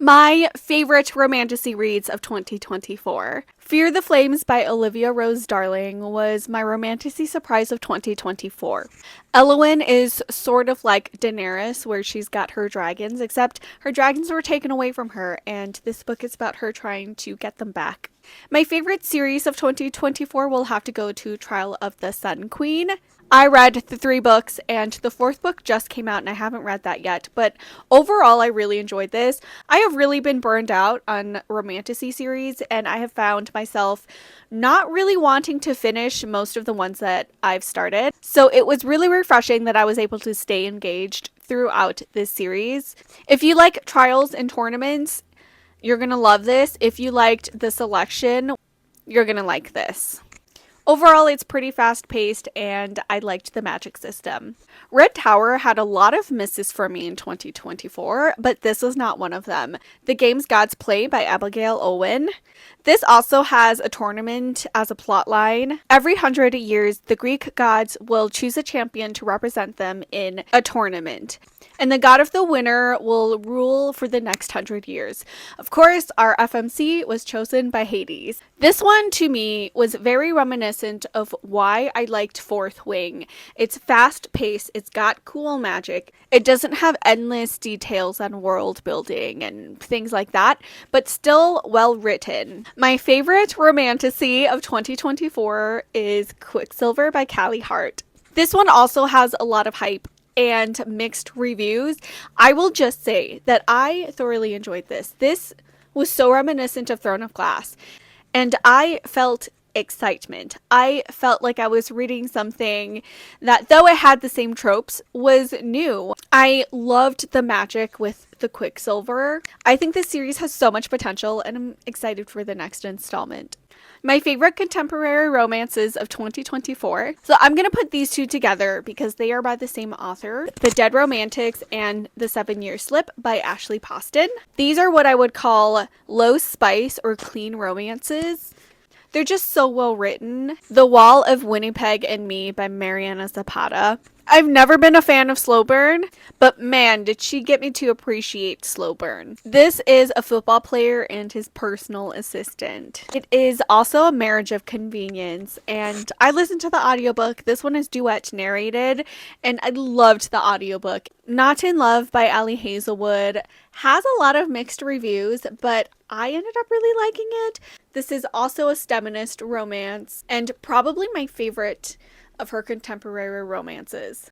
My favorite romantasy reads of 2024. Fear the Flames by Olivia Rose Darling was my romantasy surprise of 2024. Eowyn is sort of like Daenerys, where she's got her dragons, except her dragons were taken away from her, and this book is about her trying to get them back. My favorite series of 2024 will have to go to Trial of the Sun Queen. I read the three books, and the fourth book just came out, and I haven't read that yet. But overall, I really enjoyed this. I have really been burned out on romantasy series, and I have found myself not really wanting to finish most of the ones that I've started. So it was really refreshing that I was able to stay engaged throughout this series. If you like trials and tournaments, you're going to love this. If you liked the selection, you're going to like this. Overall, it's pretty fast paced, and I liked the magic system. Red Tower had a lot of misses for me in 2024, but this was not one of them. The Game's Gods Play by Abigail Owen. This also has a tournament as a plotline. Every 100 years, the Greek gods will choose a champion to represent them in a tournament, and the god of the winner will rule for the next 100 years. Of course, our FMC was chosen by Hades. This one, to me, was very reminiscent of why I liked Fourth Wing. It's fast paced, it's got cool magic, it doesn't have endless details on world building and things like that, but still well written. My favorite romantasy of 2024 is Quicksilver by Callie Hart. This one also has a lot of hype and mixed reviews. I will just say that I thoroughly enjoyed this. This was so reminiscent of Throne of Glass, and I felt excitement. I felt like I was reading something that, though it had the same tropes, was new. I loved the magic with the Quicksilver. I think this series has so much potential, and I'm excited for the next installment. My favorite contemporary romances of 2024. So I'm going to put these two together because they are by the same author. The Dead Romantics and The 7-Year Slip by Ashley Poston. These are what I would call low spice or clean romances. They're just so well written. The Wall of Winnipeg and Me by Mariana Zapata. I've never been a fan of slow burn, but man, did she get me to appreciate slow burn. This is a football player and his personal assistant. It is also a marriage of convenience, and I listened to the audiobook. This one is duet narrated, and I loved the audiobook. Not in Love by Ali Hazelwood has a lot of mixed reviews, but I ended up really liking it. This is also a STEMinist romance, and probably my favorite of her contemporary romances.